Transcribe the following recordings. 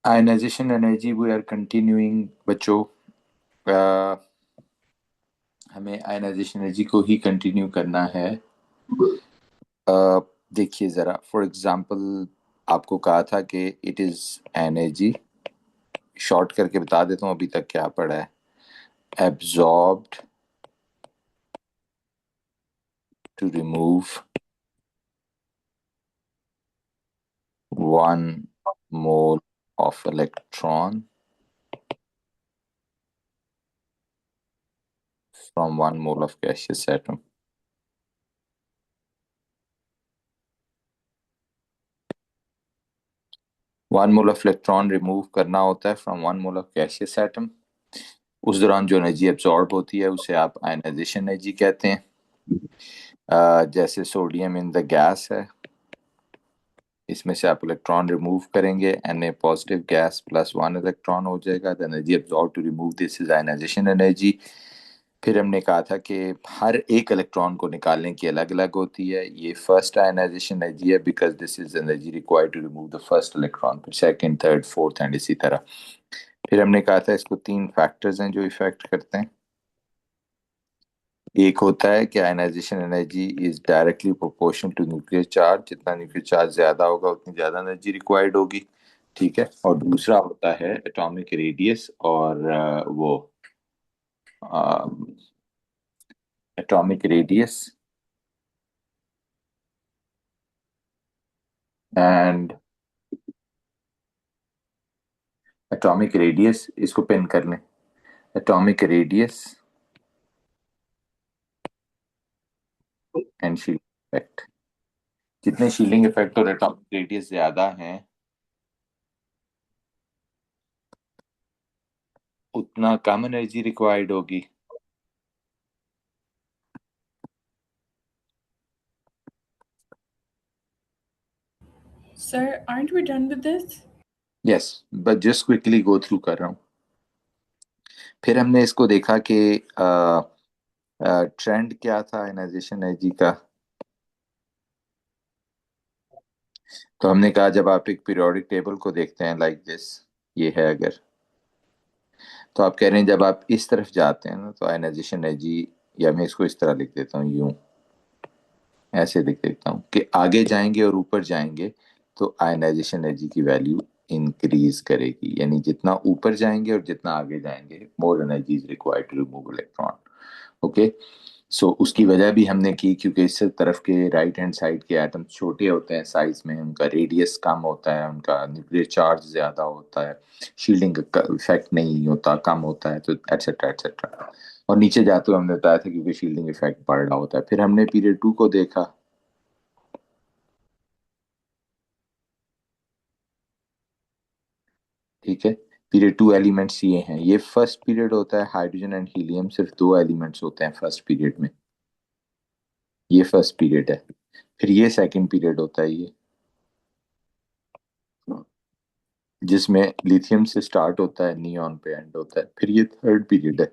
Ionization energy we are continuing बच्चों। Uh, हमें ionization energy को ही कंटिन्यू करना है। देखिए ज़रा, फॉर एग्जांपल आपको कहा था कि इट इज़ एनर्जी, शॉर्ट करके बता देता हूँ अभी तक क्या पढ़ा है। Absorbed to remove 1 mole of electron from 1 mole of gaseous atom। 1 mole of electron remove करना होता है from 1 mole of gaseous atom। उस दौरान जो एनर्जी एब्जॉर्ब होती है उसे आप आयनाइजेशन एनर्जी कहते हैं। जैसे सोडियम इन द गैस है, इसमें से आप इलेक्ट्रॉन रिमूव करेंगे, Na पॉजिटिव गैस +1 इलेक्ट्रॉन हो जाएगा। The energy absorb to remove this is ionization energy. फिर हमने कहा था कि हर एक इलेक्ट्रॉन को निकालने की अलग अलग होती है। ये फर्स्ट आयनाइजेशन एनर्जी है because this is energy required to remove the first electron, फिर सेकंड, थर्ड, फोर्थ एंड इसी तरह। फिर हमने कहा था इसको 3 फैक्टर्स हैं जो इफेक्ट करते हैं। एक होता है कि ionization energy is directly proportional to nuclear charge, जितना न्यूक्लियर चार्ज ज्यादा होगा उतनी ज्यादा एनर्जी रिक्वायर्ड होगी। ठीक है। और दूसरा होता है एटॉमिक रेडियस, और वो atomic radius and atomic radius, इसको पिन कर लें। Atomic radius and shielding effect. जितने शील्डिंग इफेक्ट और एटॉमिक रेडियस ज्यादा हैं उतना कम एनर्जी रिक्वायर्ड होगी। Sir, aren't we done with this? Yes, but just quickly go through कर रहा हूँ। फिर हमने इसको देखा कि ट्रेंड क्या था आयनाइजेशन एनर्जी का। तो हमने कहा जब आप एक पीरियोडिक टेबल को देखते हैं लाइक दिस, ये है अगर, तो आप कह रहे हैं जब आप इस तरफ जाते हैं ना तो आयनाइजेशन एनर्जी, या मैं इसको इस तरह लिख देता हूँ, यूं ऐसे लिख देता हूँ कि आगे जाएंगे और ऊपर जाएंगे तो आयनाइजेशन एनर्जी की वैल्यू इंक्रीज करेगी। यानी जितना ऊपर जाएंगे और जितना आगे जाएंगे more energy is required to remove electron. Okay. So उसकी वजह भी हमने की क्योंकि इस तरफ के राइट हैंड साइड के एटम्स छोटे होते हैं साइज में, उनका रेडियस कम होता है, उनका न्यूक्लियर चार्ज ज्यादा होता है, शील्डिंग का इफेक्ट नहीं होता, कम होता है, तो एटसेट्रा एटसेट्रा। और नीचे जाते हुए हमने बताया था क्योंकि शील्डिंग इफेक्ट बढ़ रहा होता है। फिर हमने पीरियड 2 को देखा। ठीक है। पीरियड 2 एलिमेंट्स ये हैं। ये फर्स्ट पीरियड होता है, हाइड्रोजन एंड हीलियम, सिर्फ 2 एलिमेंट्स होते हैं फर्स्ट पीरियड में। ये फर्स्ट पीरियड है। फिर ये सेकंड पीरियड होता है, ये जिसमें लिथियम से स्टार्ट होता है, नियॉन पे एंड होता है। फिर ये थर्ड पीरियड है,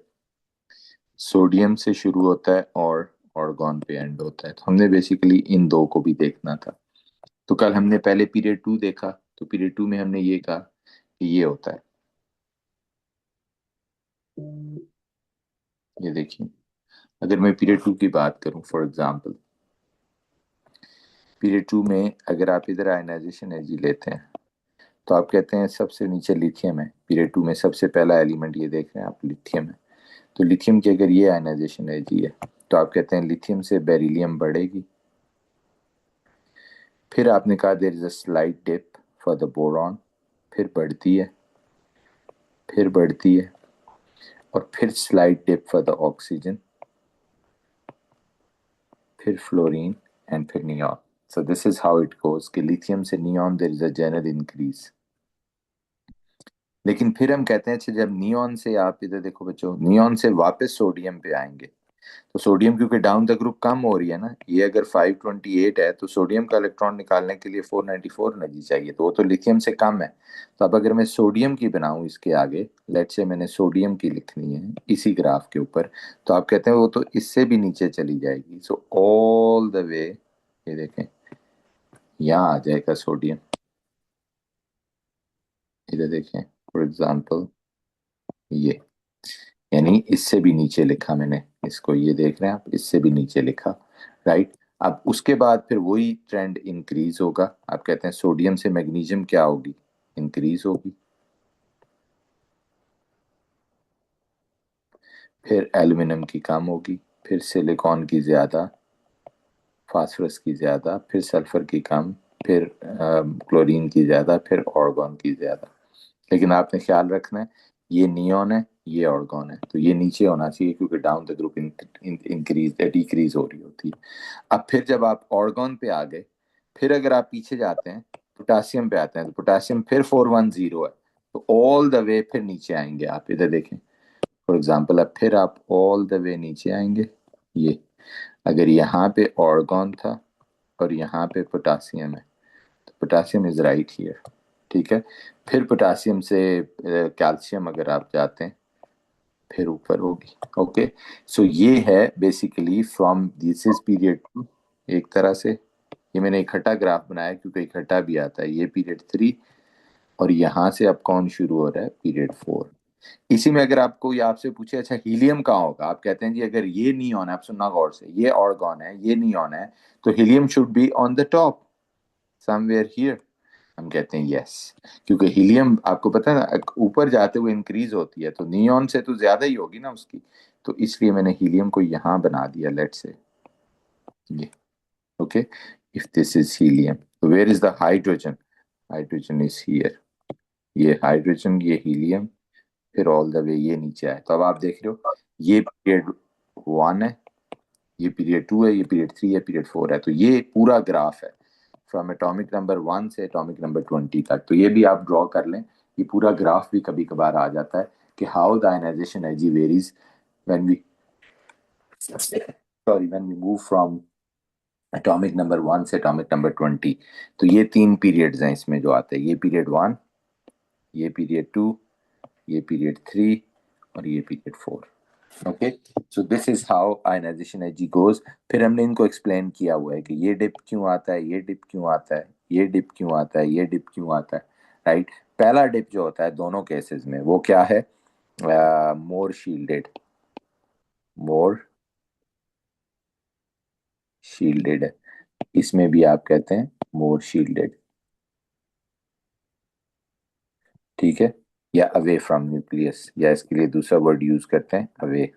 सोडियम से शुरू होता है और ऑर्गॉन पे एंड होता है। तो हमने बेसिकली इन दो को भी देखना था। तो कल हमने पहले पीरियड 2 देखा, तो पीरियड 2 में हमने ये कहा कि ये होता है। ये देखिए, अगर मैं पीरियड 2 की बात करूं फॉर एग्जांपल, पीरियड 2 में अगर आप इधर आयनाइजेशन एनर्जी लेते हैं तो आप कहते हैं सबसे नीचे लिथियम है। पीरियड 2 में सबसे पहला एलिमेंट ये देख रहे हैं आप, लिथियम है। तो लिथियम की अगर ये आयनाइजेशन एनर्जी है तो आप कहते हैं लिथियम से बेरिलियम बढ़ेगी। फिर आपने कहा there is a slight dip for the boron, फिर बढ़ती है, फिर बढ़ती है, और फिर slight dip for the oxygen, फिर फ्लोरीन एंड फिर neon. So this is how it goes कि लिथियम से neon there is a general increase. लेकिन फिर हम कहते हैं अच्छा, जब नियॉन से आप इधर देखो बच्चों, नियॉन से वापस सोडियम पे आएंगे तो सोडियम क्योंकि डाउन द ग्रुप कम हो रही है ना, ये अगर 528 है तो सोडियम का इलेक्ट्रॉन निकालने के लिए 494 एनर्जी चाहिए, तो वो तो लिथियम से कम है। तो अब अगर मैं सोडियम की बनाऊं इसके आगे, लेट से मैंने सोडियम की लिखनी है इसी ग्राफ के ऊपर, तो आप कहते हैं वो तो इससे भी नीचे चली जाएगी। सो ऑल द वे, ये देखें, यहाँ आ जाएगा सोडियम। इधर देखें फॉर एग्जांपल ये, यानी इससे भी नीचे लिखा मैंने इसको, ये देख रहे हैं आप, इससे भी नीचे लिखा, राइट। अब उसके बाद फिर वही ट्रेंड इंक्रीज होगा। आप कहते हैं सोडियम से मैग्नीशियम क्या होगी, इंक्रीज होगी। फिर एल्युमिनियम की कम होगी, फिर सिलिकॉन की ज्यादा, फास्फोरस की ज्यादा, फिर सल्फर की कम, फिर क्लोरीन की ज्यादा, फिर ऑर्गन की ज्यादा। लेकिन आपने ख्याल रखना है, ये नियॉन है, ये ऑर्गन है, तो ये नीचे होना चाहिए क्योंकि down the group increase decrease हो रही होती है। अब फिर जब आप ऑर्गन पे आ गए, फिर अगर आप पीछे जाते हैं पोटासियम पे आते हैं, तो पोटासियम फिर 410 है, तो ऑल द वे फिर नीचे आएंगे। आप इधर देखें फॉर एग्जाम्पल, अब फिर आप ऑल द वे नीचे आएंगे। ये अगर यहाँ पे ऑर्गन था और यहाँ पे पोटासियम है, तो पोटासियम इज राइट हियर, ठीक है। फिर पोटासियम से कैल्शियम अगर आप जाते हैं, फिर ऊपर होगी। ओके, सो ये है basically from this is period two, एक तरह से ये मैंने इकट्ठा ग्राफ बनाया क्योंकि इकट्ठा भी आता है, ये पीरियड 3, और यहाँ से अब कौन शुरू हो रहा है, पीरियड 4। इसी में अगर आपको ये आपसे पूछे अच्छा हीलियम कहाँ होगा, आप कहते हैं जी अगर ये नियॉन है, आप सुनना गौर से, ये ऑर्गन है, ये नियॉन है, तो helium should be on the top somewhere here. हम कहते हैं यस, क्योंकि हीलियम आपको पता है ना ऊपर जाते हुए इंक्रीज होती है, तो नियॉन से तो ज्यादा ही होगी ना उसकी, तो इसलिए मैंने हीलियम को यहां बना दिया, लेट से ये। Okay, if this is helium, तो where is the hydrogen, hydrogen is here, ये हाइड्रोजन, ये हीलियम, फिर ऑल द वे ये नीचे आए। तो अब आप देख रहे हो ये पीरियड 1 है, ये पीरियड 2 है, ये पीरियड 3 है, पीरियड 4 है, तो ये पूरा ग्राफ है फ्रॉम एटॉमिक नंबर 1 से एटॉमिक नंबर 20 तक। तो ये भी आप ड्रॉ कर लें, ये पूरा ग्राफ भी कभी कभार आ जाता है कि how the ionization energy varies when we sorry when we move from atomic number 1 से एटॉमिक नंबर 20। तो ये 3 पीरियड्स हैं इसमें जो आते हैं, ये पीरियड 1, ये पीरियड 2, ये पीरियड 3, और ये period 4। Okay, so this is how ionization energy goes. फिर हमने इनको एक्सप्लेन किया हुआ है कि ये डिप क्यों आता है, ये डिप क्यों आता है, ये डिप क्यों आता है, ये डिप क्यों आता है, राइट। पहला डिप जो होता है दोनों केसेस में वो क्या है, मोर शील्डेड, मोर शील्डेड है, इसमें भी आप कहते हैं मोर शील्डेड, ठीक है। या अवे फ्रॉम न्यूक्लियस, या इसके लिए दूसरा वर्ड यूज करते हैं अवे।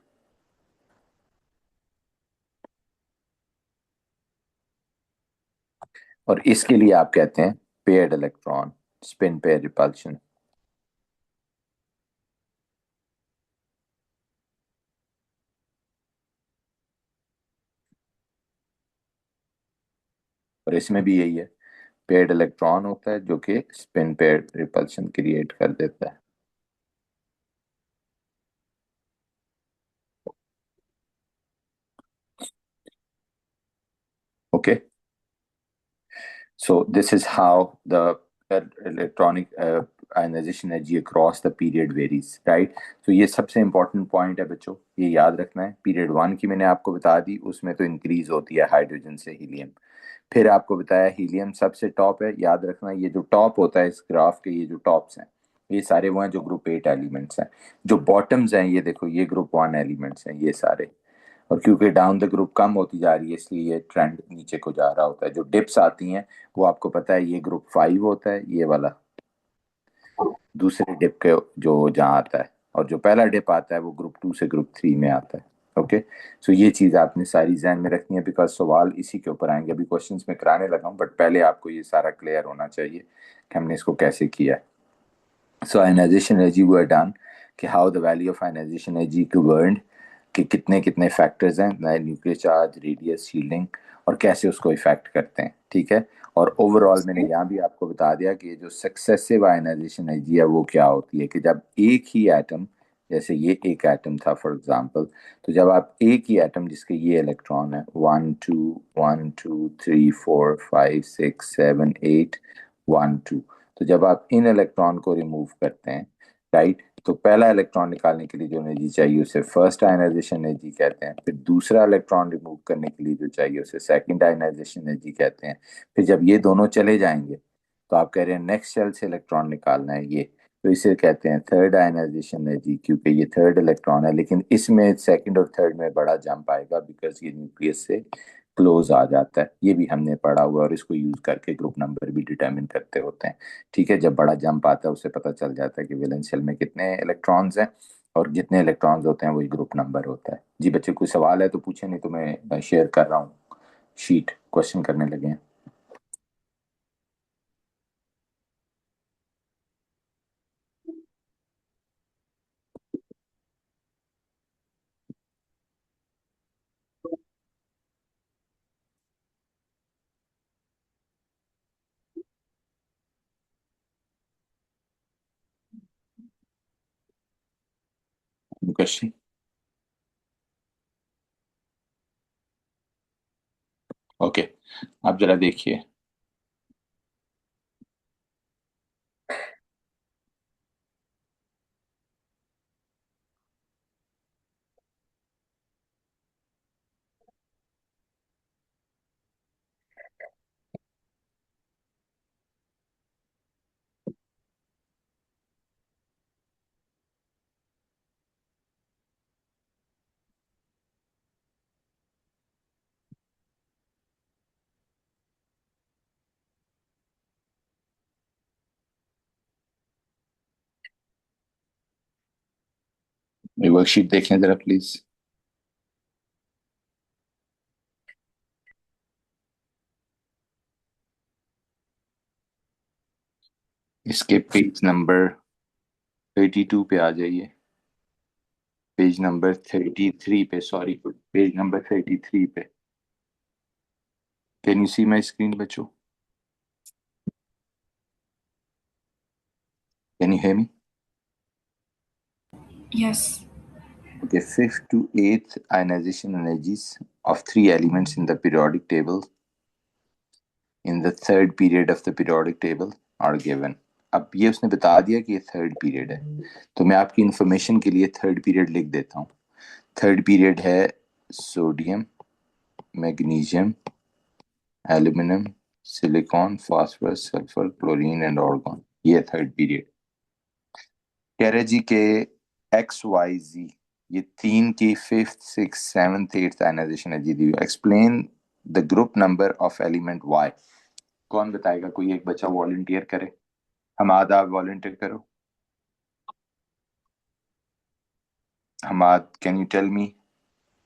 और इसके लिए आप कहते हैं paired electron, spin pair repulsion. और इसमें भी यही है, पेयर्ड इलेक्ट्रॉन होता है जो कि स्पिन पेयर रिपल्शन क्रिएट कर देता है। Okay, so this is how the electronic ionization energy across the period varies, right. तो ये सबसे इंपॉर्टेंट पॉइंट है बच्चों, ये याद रखना है। पीरियड 1 की मैंने आपको बता दी, उसमें तो इंक्रीज होती है हाइड्रोजन से हीलियम। फिर आपको बताया हीलियम सबसे टॉप है, याद रखना ये जो टॉप होता है इस ग्राफ के, ये जो टॉप्स हैं ये सारे वो हैं जो ग्रुप 8 एलिमेंट्स हैं। जो बॉटम्स हैं ये देखो, ये ग्रुप 1 एलिमेंट्स हैं ये सारे। और क्योंकि डाउन द ग्रुप कम होती जा रही है, इसलिए ये ट्रेंड नीचे को जा रहा होता है। जो डिप्स आती हैं वो आपको पता है, ये ग्रुप 5 होता है ये वाला, दूसरे डिप के जो जहाँ आता है, और जो पहला डिप आता है वो ग्रुप 2 से ग्रुप 3 में आता है। ओके, सो ये चीज आपने सारी जहन में रखनी है, बिकॉज सवाल इसी के ऊपर आएंगे। अभी क्वेश्चंस में कराने लगा हूँ, बट पहले आपको ये सारा क्लियर होना चाहिए कि हमने इसको कैसे किया है। So ionization energy were done, कि how the value of ionization energy governed, कि कितने कितने फैक्टर्स हैं, न्यूक्लियर चार्ज, रेडियस, शील्डिंग, और कैसे उसको इफेक्ट करते हैं, ठीक है। और ओवरऑल मैंने यहाँ भी आपको बता दिया कि ये जो सक्सेसिव आयनाइजेशन एनर्जी है वो क्या होती है, कि जब एक ही एटम, जैसे ये एक एटम था फॉर एग्जांपल, तो जब आप एक ही एटम जिसके ये इलेक्ट्रॉन है 1 2 1 2 3 4 5 6 7 8 1 2, तो जब आप इन इलेक्ट्रॉन को रिमूव करते हैं, राइट, तो पहला इलेक्ट्रॉन निकालने के लिए जो एनर्जी चाहिए उसे फर्स्ट आयनाइजेशन एनर्जी कहते हैं। फिर दूसरा इलेक्ट्रॉन रिमूव करने के लिए जो चाहिए उसे सेकंड आयनाइजेशन एनर्जी कहते हैं। फिर जब ये दोनों चले जाएंगे, तो आप कह रहे हैं नेक्स्ट शेल से इलेक्ट्रॉन निकालना है, ये तो इसे कहते हैं थर्ड आयनाइजेशन है जी, क्योंकि ये थर्ड इलेक्ट्रॉन है, लेकिन इसमें सेकंड और थर्ड में बड़ा जंप आएगा बिकॉज ये न्यूक्लियस से क्लोज आ जाता है। ये भी हमने पढ़ा हुआ है और इसको यूज करके ग्रुप नंबर भी डिटरमिन करते होते हैं। ठीक है, जब बड़ा जंप आता है उससे पता चल जाता है कि वैलेंस शेल में कितने इलेक्ट्रॉन्स हैं, और जितने इलेक्ट्रॉन्स होते हैं वही ग्रुप नंबर होता है। जी बच्चे, कोई सवाल है तो पूछे, नहीं तो मैं शेयर कर रहा हूँ शीट, क्वेश्चन करने लगे हैं। क्वेश्चन। ओके, आप जरा देखिए। ये वर्कशीट देख लें जरा प्लीज। इसके पेज नंबर 32 पे आ जाइए। पेज नंबर 33 पे, सॉरी, पेज नंबर 33 पे। Can you see my screen बच्चों? Can you hear me? Yes. Okay, fifth to eighth ionization energies of three elements in the periodic table in the third period of the periodic table are given. अब ये उसने बता दिया कि ये third period है, तो मैं आपकी इंफॉर्मेशन के लिए थर्ड पीरियड लिख देता हूँ। थर्ड पीरियड है sodium, magnesium, aluminium, silicon, phosphorus, sulphur, chlorine and argon. ये थर्ड पीरियड। कह रहे जी के XYZ, ये तीन की fifth, six, seventh, eighth ionization है जी दी। Explain the group number of element Y। कौन बताएगा? कोई एक बच्चा वॉलंटियर करे। हम आधा वॉलंटियर करो। Hamad, can you tell me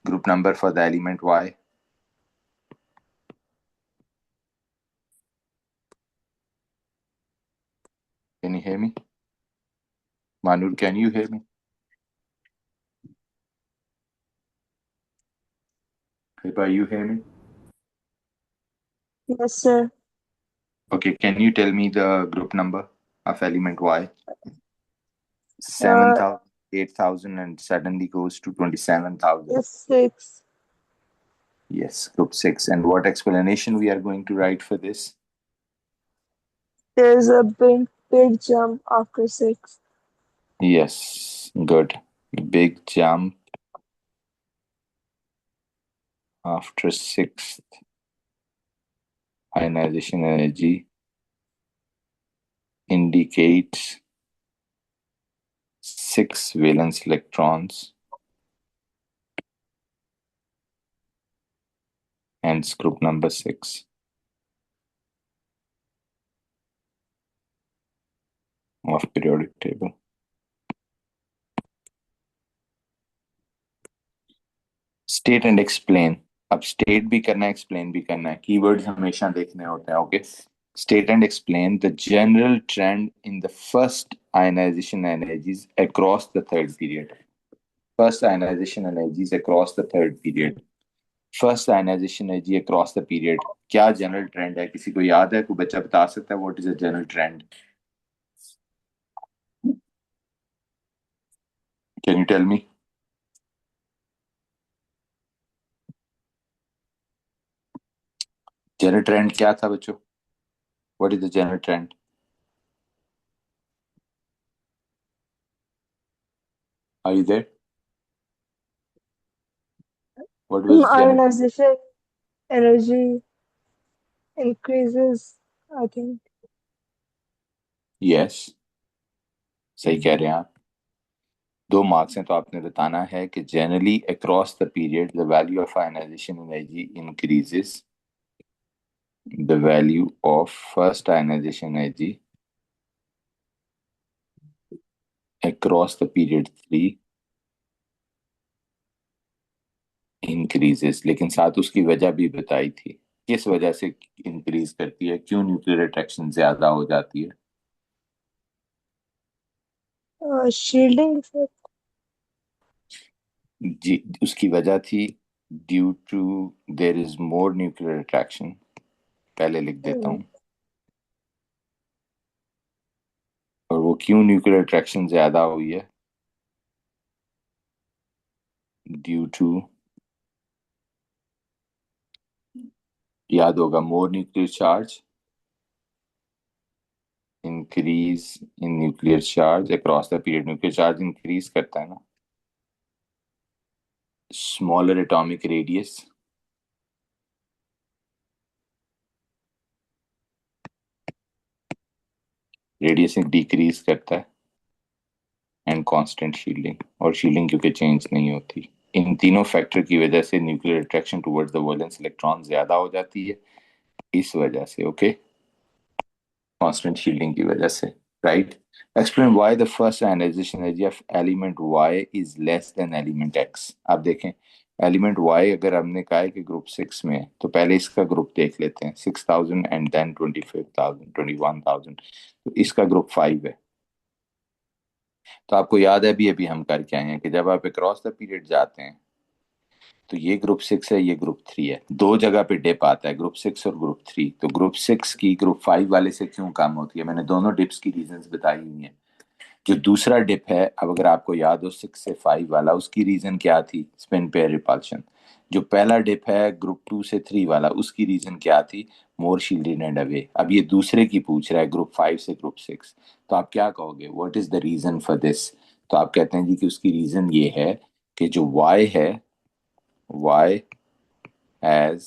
group number for the element Y? Can you hear me? Manur, can you hear me? Kripa, you hear me? Yes, sir. Okay, can you tell me the group number of element Y? Uh, 7,000, 8,000, and suddenly goes to 27,000. it's 6. Yes, group 6. And what explanation we are going to write for this? There's a big jump after 6. Yes, good. Big jump after sixth ionization energy indicates 6 valence electrons, hence group number 6 of periodic table. State and explain. अब state भी करना है, explain भी करना है, keywords हमेशा देखने होते हैं। Okay, state and explain the general trend in the first ionization energies across the third period. First ionization energies across the third period. First ionization energy across the period, क्या general trend है? किसी को याद है? कोई बच्चा बता सकता है what is a general trend? Can you tell me? General trend क्या था बच्चों? What is the general trend? Are you there? What was general? Ionization energy increases, I think. Yes, सही कह रहे हैं आप। 2 मार्क्स हैं, तो आपने बताना है कि generally across the period the value of ionization energy increases, the value of first ionization energy across the period 3 increases, लेकिन साथ उसकी वजह भी बताई थी, किस वजह से इंक्रीज करती है, क्यों न्यूक्लियर अट्रैक्शन ज्यादा हो जाती है। Shielding effect. जी, उसकी वजह थी due to there is more nuclear attraction. पहले लिख देता हूँ। और वो क्यों न्यूक्लियर अट्रैक्शन ज्यादा हुई है, ड्यू टू, याद होगा, more nuclear charge, increase in nuclear charge across the period, nuclear charge increase करता है ना। Smaller atomic radius, radius decrease करता है। एंड कांस्टेंट शील्डिंग, और शील्डिंग क्योंकि चेंज नहीं होती। इन तीनों फैक्टर की वजह से nuclear attraction towards the valence electron ज्यादा हो जाती है, इस वजह से। ओके, कांस्टेंट शील्डिंग की वजह से। Right. Explain why the first ionization energy of element Y is less than element X. आप देखें, एलिमेंट वाई अगर हमने कहा है कि ग्रुप 6 में है, तो पहले इसका ग्रुप देख लेते हैं, 6000 एंड देन 25,000, 21,000, तो इसका ग्रुप 5 है। तो आपको याद है, अभी अभी हम करके आए हैं कि जब आप अक्रॉस द पीरियड जाते हैं, तो ये ग्रुप 6 है, ये ग्रुप 3 है, दो जगह पे डिप आता है, ग्रुप 6 और ग्रुप 3। तो ग्रुप 6 की ग्रुप 5 वाले से क्यों कम होती है, मैंने दोनों डिप्स की रीजंस बताई हुई हैं। जो दूसरा डिप है, अब अगर आपको याद हो 6 से 5 वाला, उसकी रीजन क्या थी, स्पिन पेयर रिपल्शन। जो पहला डिप है ग्रुप 2 से 3 वाला, उसकी रीजन क्या थी, मोर शील्डेड एंड अवे। अब ये दूसरे की पूछ रहा है, ग्रुप 5 से ग्रुप 6। तो आप क्या कहोगे, what is the reason for this. तो आप कहते हैं जी कि उसकी रीजन ये है कि जो वाई है, Y has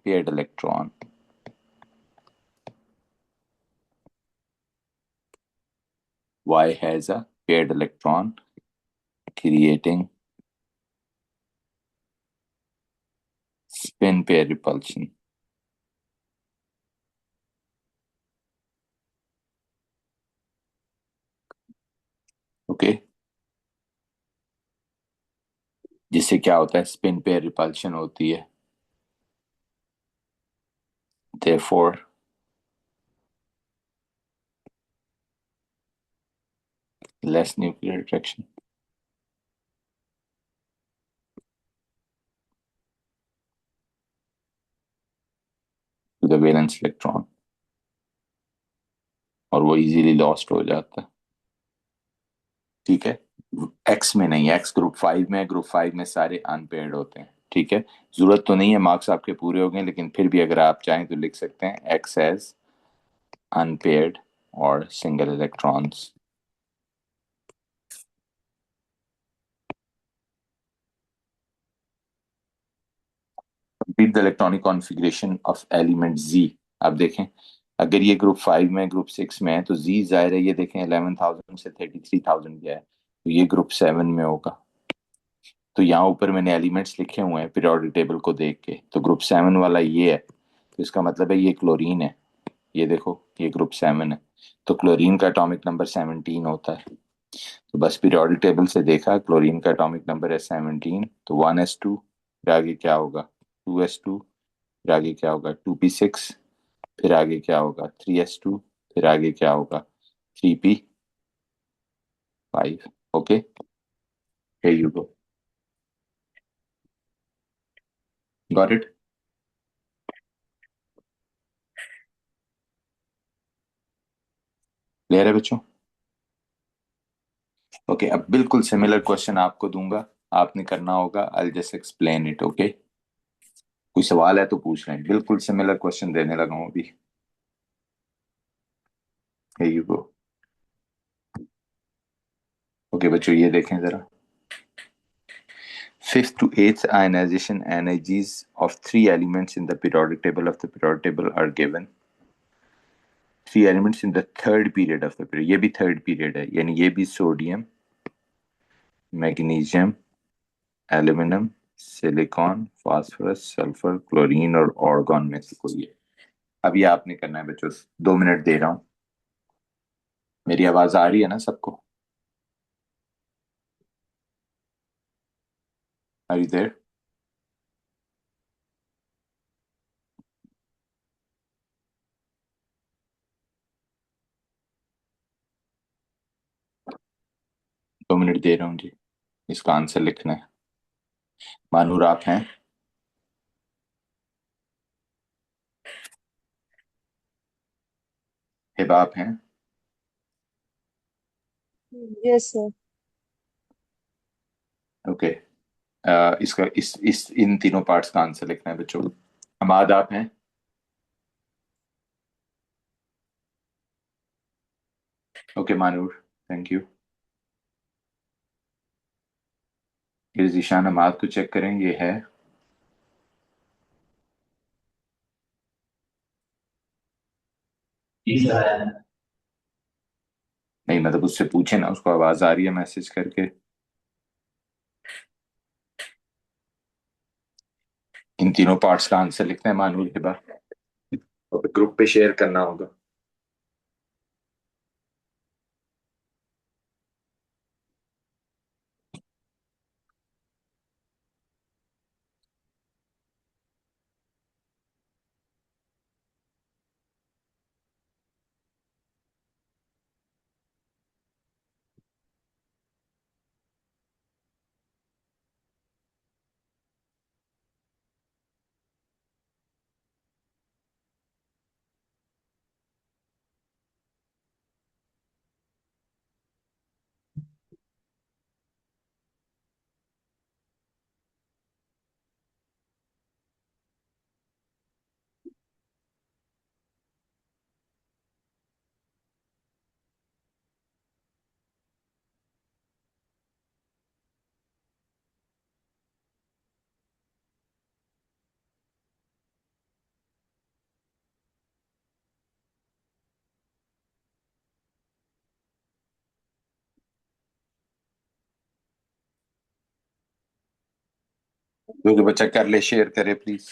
paired electron, Y has a paired electron creating spin pair repulsion. Okay, जिससे क्या होता है, स्पिन पेयर रिपल्शन होती है, therefore less nuclear attraction to the valence electron, और वो इजीली लॉस्ट हो जाता है। ठीक है, एक्स में नहीं है, एक्स ग्रुप 5 में है, ग्रुप 5 में सारे अनपेयर्ड होते हैं। ठीक है, जरूरत तो नहीं है, मार्क्स आपके पूरे हो गए, लेकिन फिर भी अगर आप चाहें तो लिख सकते हैं एक्स हैज अनपेयर्ड और single electrons. Complete the electronic configuration of element G. अब देखें, अगर ये ग्रुप 5 में, ग्रुप 6 में है, तो जी जाहिर है, ये देखें 11,000 से 33,000 गया है, तो ये ग्रुप 7 में होगा। तो यहाँ ऊपर मैंने एलिमेंट्स लिखे हुए हैं पीरियोडिक टेबल को देख के, तो ग्रुप 7 वाला ये है, तो इसका मतलब है ये क्लोरीन है। ये देखो, ये ग्रुप 7 है, तो क्लोरीन का एटॉमिक नंबर 17 होता है। तो बस पीरियोडिक टेबल से देखा, क्लोरीन का एटॉमिक नंबर है 17, तो 1s2, फिर आगे क्या होगा, 2s2, फिर आगे क्या होगा, 2p6, फिर आगे क्या होगा, 3s2, फिर आगे क्या होगा, 3p5। Okay, here you go, got it। Clear है बच्चों। ओके, अब बिल्कुल सिमिलर क्वेश्चन आपको दूंगा, आपने करना होगा, I just explain it. Okay, कोई सवाल है तो पूछ लें, बिल्कुल सिमिलर क्वेश्चन देने लगा हूं अभी। here you go। ओके बच्चों, ये देखें जरा, fifth to eighth ionization energies of three elements in the periodic table are given। Three elements in the third period of the period, ये भी थर्ड पीरियड है, यानी ये भी sodium, magnesium, aluminium, silicon, phosphorus, sulphur, chlorine और organ में से कोई है। अब ये आपने करना है बच्चों, 2 मिनट दे रहा हूँ। मेरी आवाज आ रही है ना सबको? Are you there? 2 मिनट दे रहा हूँ जी, इसका आंसर लिखना है। मानूर आप हैं? हिबा आप हैं? Yes sir. ओके। इसका इस इन तीनों पार्ट्स का आंसर लिखना है बच्चों। हमाद आप हैं? Okay Manoor, thank you. ये जीशान हमाद को चेक करें, ये है। नहीं मतलब उससे पूछे ना, उसको आवाज आ रही है मैसेज करके। इन तीनों पार्ट्स का आंसर लिखना है मानूर, हिबा, और ग्रुप पे शेयर करना होगा। जो जो बच्चा कर ले शेयर करे प्लीज।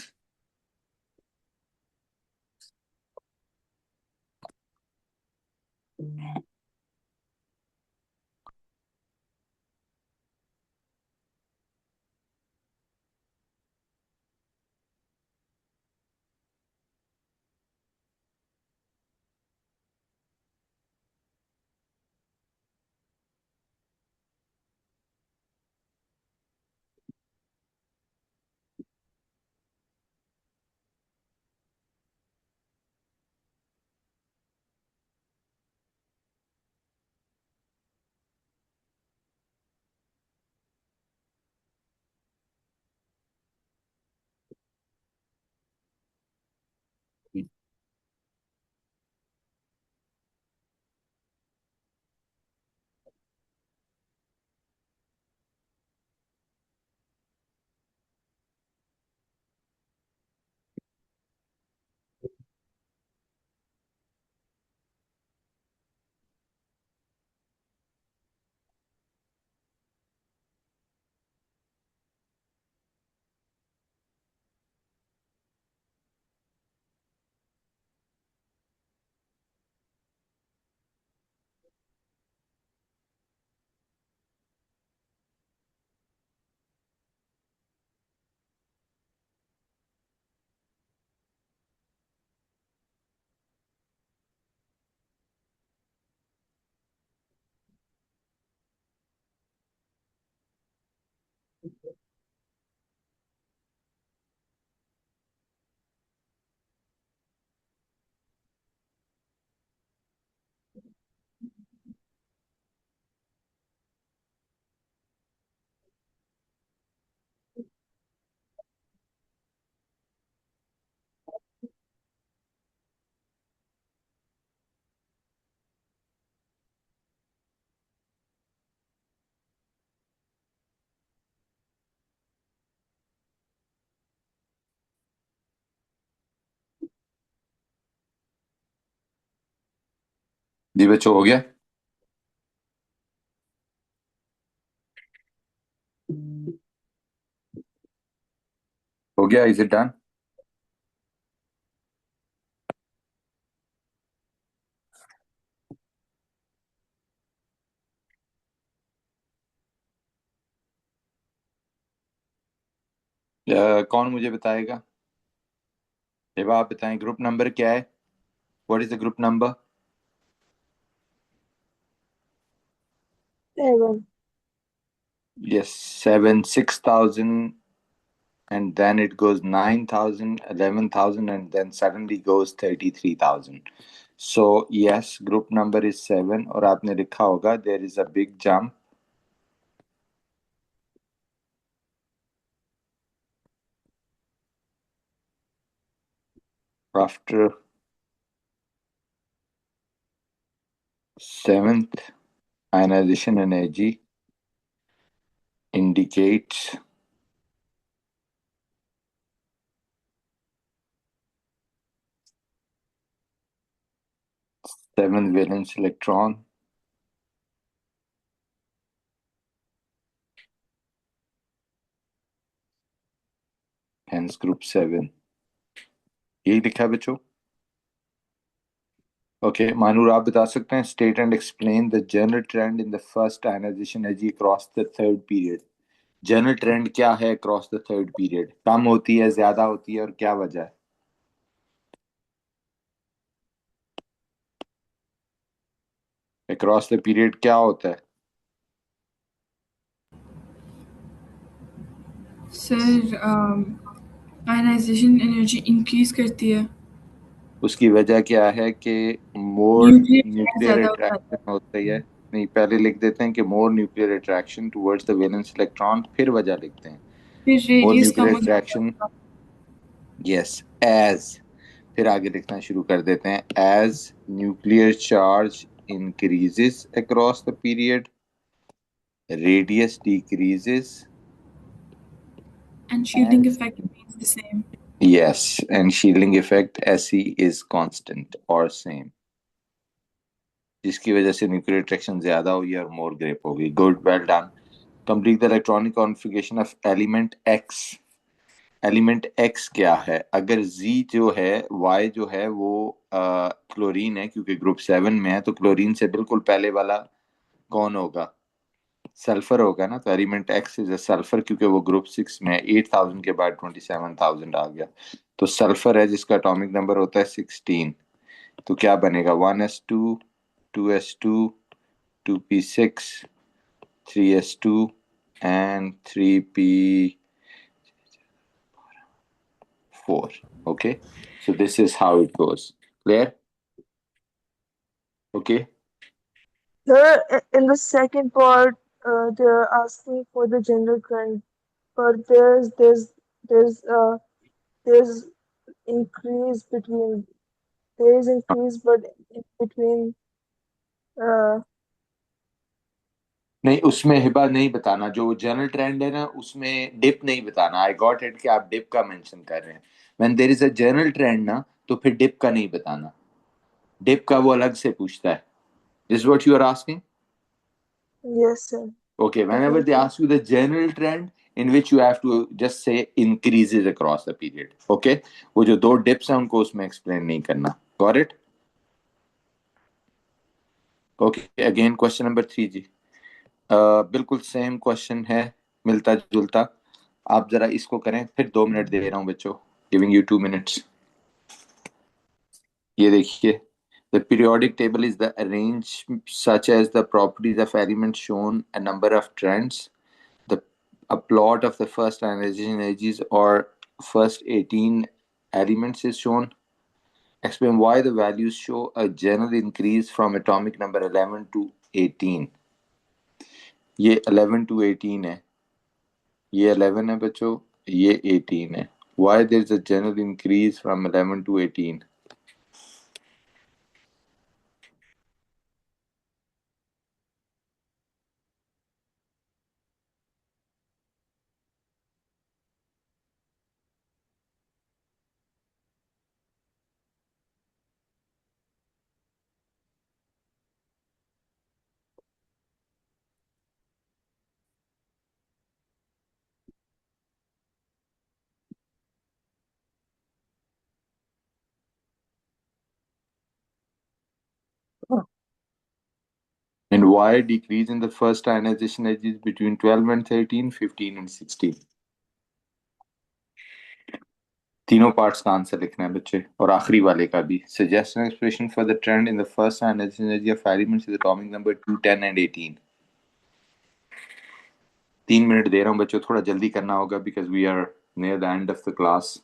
जी बच्चों, हो गया? हो गया, इज इट डन? कौन मुझे बताएगा? हिबा, आप बताएं ग्रुप नंबर क्या है? What is the group number? 7. Yes, 7, 6,000, and then it goes 9,000, 11,000, and then suddenly goes 33,000. So yes, group number is 7, और आपने लिखा होगा there is a big jump after seventh ionization energy indicates seventh valence electron, hence group 7. यही लिखा है बच्चों? Okay, Manur आप बता सकते हैं state and explain the general trend in the first ionization energy across the third period. General trend क्या है अक्रॉस द थर्ड पीरियड? कम होती है, ज्यादा होती है, और क्या वजह है? अक्रॉस द पीरियड क्या होता है? सर आयनाइजेशन एनर्जी इंक्रीज करती है। उसकी वजह क्या है कि मोर न्यूक्लियर न्यूक्लियर ज्यादा हो अट्रैक्शन जाता होती है। नहीं, पहले लिख देते हैं कि more nuclear attraction towards the valence electron, फिर वजह लिखते हैं। है, फिर मोर रेडियस कम न्यूक्लियर हो अट्रैक्शन, जाता है। यस, एज, फिर आगे लिखना शुरू कर देते हैं, as nuclear charge increases across the period, radius decreases, and shielding and effect means the same. yes, and shielding effect SE is constant or same, जिसकी वजह से न्यूक्लियर अट्रैक्शन ज्यादा हुई और मोर ग्रेप होगी। Good, well done. Complete the electronic configuration of element x. Element x क्या है? अगर जी जो है, वाई जो है वो क्लोरीन है, क्योंकि ग्रुप 7 में है, तो क्लोरीन से बिल्कुल पहले वाला कौन होगा? सल्फर होगा ना। तो element x is a sulphur, क्योंकि वो ग्रुप 6 में है। 8,000 के बाद 27,000 आ गया, तो सल्फर है जिसका एटॉमिक नंबर होता है 16। तो क्या बनेगा? 1s2, 2s2, 2p6, 3s2, and 3p4. Okay, so this is how it goes. Clear? Okay. In the second part, they're asking for the general trend, but there's increase between there is increase, but in between. Uh, नहीं, उसमें हिबा नहीं बताना। जो general trend है ना, उसमें dip नहीं बताना। आई गॉट इट कि आप डिप का मेंशन कर रहे हैं। When there is a general trend ना, तो फिर डिप का नहीं बताना। डिप का वो अलग से पूछता है। This is what you are asking? yes, sir. Okay, whenever they Definitely. ask you the general trend, in which you have to just say increases across the period. Okay, वो जो दो dips हैं उनको उसमें explain नहीं करना। Got it? Okay, again question number 3 जी। बिल्कुल same question है, मिलता जुलता। आप जरा इसको करें, फिर 2 मिनट दे रहा हूँ बच्चों, गिविंग यू 2 मिनट्स। ये देखिए, the periodic table is the arrange such as the properties of elements shown a number of trends. The a plot of the first ionization energies or first 18 elements is shown. Explain why the values show a general increase from atomic number 11 to 18. ये 11 to 18 है, ये 11 है बच्चों, ये 18 है। Why there is a general increase from 11 to 18? And why decrease in the first ionization edges between 12 and 13, 15 and 16? तीनों parts का answer लिखना है बच्चे, और आखिरी वाले का भी. Suggest an expression for the trend in the first ionization energy of elements with atomic number 2, 10 and 18. 3 minute दे रहा हूँ बच्चों, थोड़ा जल्दी करना होगा because we are near the end of the class.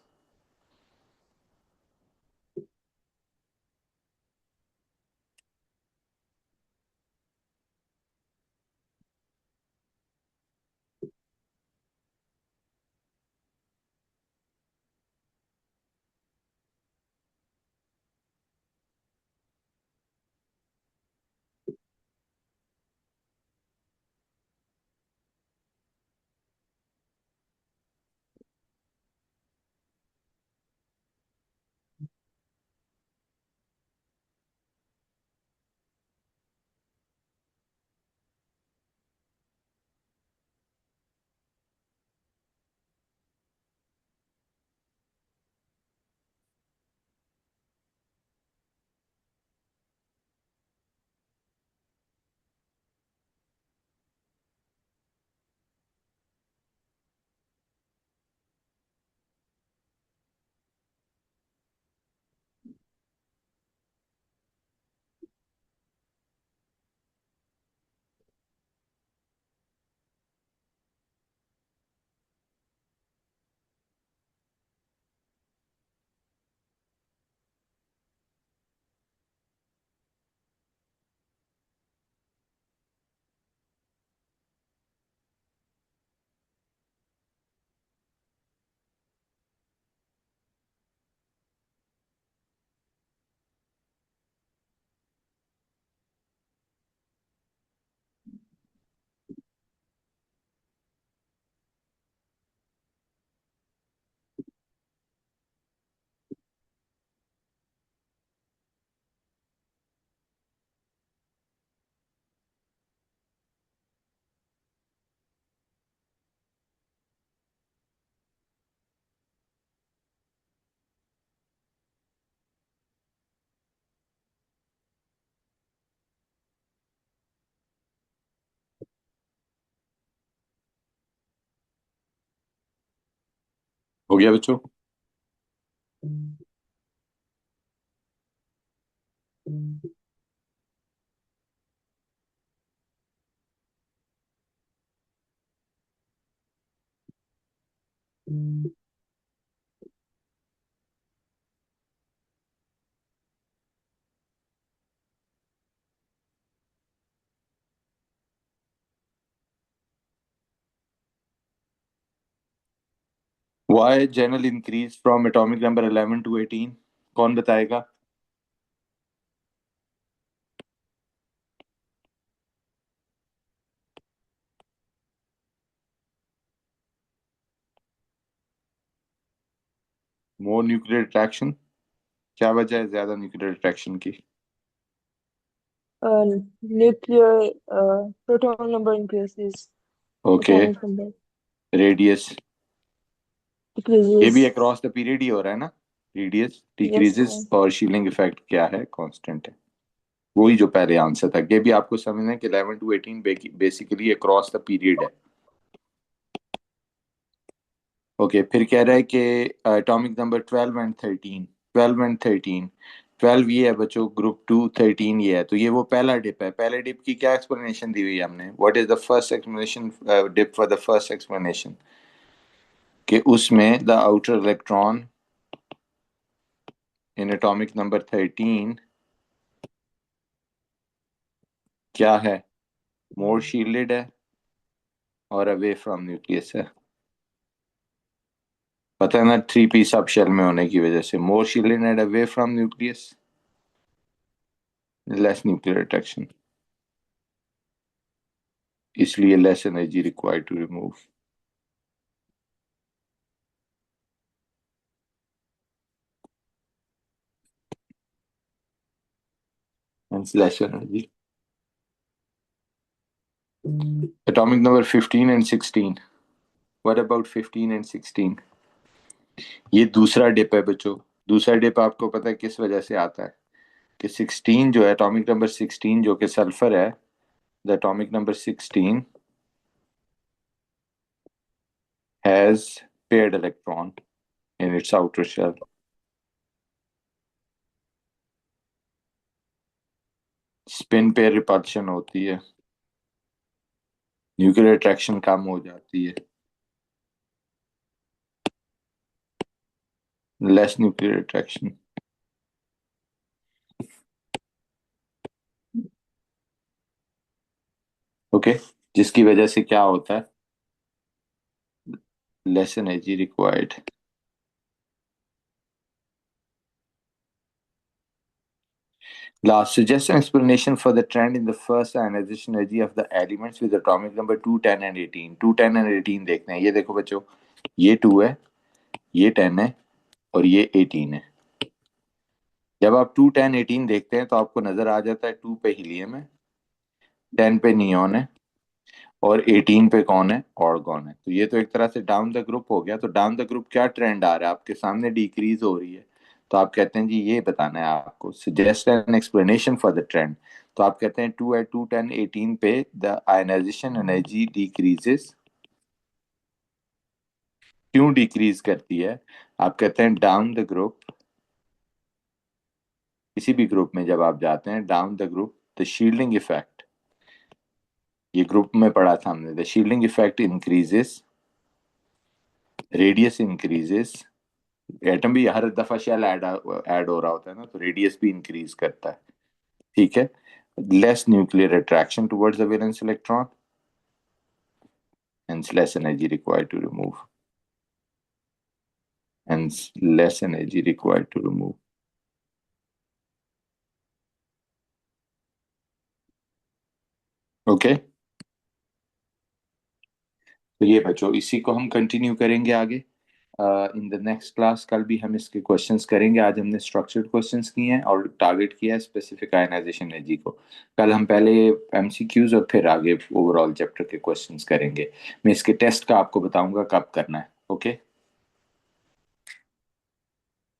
हो गया बच्चों? Why general increase from atomic number 11 to 18? कौन बताएगा? मोर न्यूक्लियर अट्रैक्शन. क्या वजह है ज्यादा न्यूक्लियर अट्रैक्शन की? Nuclear proton number increases, okay. atomic number radius. ये भी decreases. अक्रॉस द पीरियड ही हो रहा है ना. Radius Yes, decreases sir. और शीलिंग इफेक्ट क्या है? कांस्टेंट है. वही जो पहले आंसर था. ये भी आपको समझना है कि 11 to 18 basically across the period है. ओके. फिर कह रहा है कि एटॉमिक नंबर 12 एंड 13. 12 एंड 13. 12 ये है बच्चों ग्रुप टू, 13 ये है. तो ये वो पहला डिप है. पहले डिप की क्या एक्सप्लेनेशन दी हुई है हमने? What is the first explanation dip for the first explanation? कि उसमें the outer electron in atomic number 13 क्या है? मोर शील्डेड है और अवे फ्रॉम न्यूक्लियस है. पता है ना, 3p सब शेल में होने की वजह से more shielded and away from nucleus, less nuclear attraction, इसलिए less energy required to remove. Hence less energy. Atomic number 15 and 16. What about 15 and 16? ये दूसरा डिप है बच्चों. दूसरा डिप आपको पता है किस वजह से आता है? कि 16 जो है, एटॉमिक नंबर 16 जो कि सल्फर है, the atomic number 16 has paired electron in its outer shell. Spin pair repulsion होती है, न्यूक्लियर अट्रैक्शन कम हो जाती है, लेस न्यूक्लियर अट्रैक्शन। ओके, जिसकी वजह से क्या होता है, less energy required. Last, suggest an explanation for the trend in the first ionization energy of the elements with atomic number 2, 10 and 18. 2, 10 and 18 देखते हैं। ये देखो बच्चों, ये 2 है, ये 10 है और ये 18 है। जब आप 2, 10, 18 देखते हैं तो आपको नजर आ जाता है 2 पे हीलियम है, 10 पे नियॉन है और 18 पे कौन है, ऑर्गन है। तो ये तो एक तरह से डाउन द ग्रुप हो गया। तो डाउन द ग्रुप क्या ट्रेंड आ रहा है आपके सामने, डिक्रीज हो रही है। तो आप कहते हैं जी ये बताना है आपको, suggest an explanation for the trend. तो आप कहते हैं 2 एट 2, 10, 18 पे द आयनाइजेशन एनर्जी डिक्रीजेस। क्यों डिक्रीज करती है? आप कहते हैं डाउन द ग्रुप, किसी भी ग्रुप में जब आप जाते हैं down the group, the shielding effect, ये ग्रुप में पढ़ा था हमने, the shielding effect increases, radius increases. Atom भी हर दफा शेल ऐड हो रहा होता है ना, तो रेडियस भी इंक्रीज करता है। ठीक है, less nuclear attraction towards the valence electron, hence less energy required to remove, hence less energy required to remove. Okay, तो ये बच्चों इसी को हम कंटिन्यू करेंगे आगे इन द नेक्स्ट क्लास। कल भी हम इसके क्वेश्चंस करेंगे। आज हमने स्ट्रक्चर्ड क्वेश्चंस किए हैं और टारगेट किया है स्पेसिफिक आयनाइजेशन एनर्जी को। कल हम पहले एमसीक्यूज और फिर आगे ओवरऑल चैप्टर के क्वेश्चंस करेंगे। मैं इसके टेस्ट का आपको बताऊंगा कब करना है। ओके।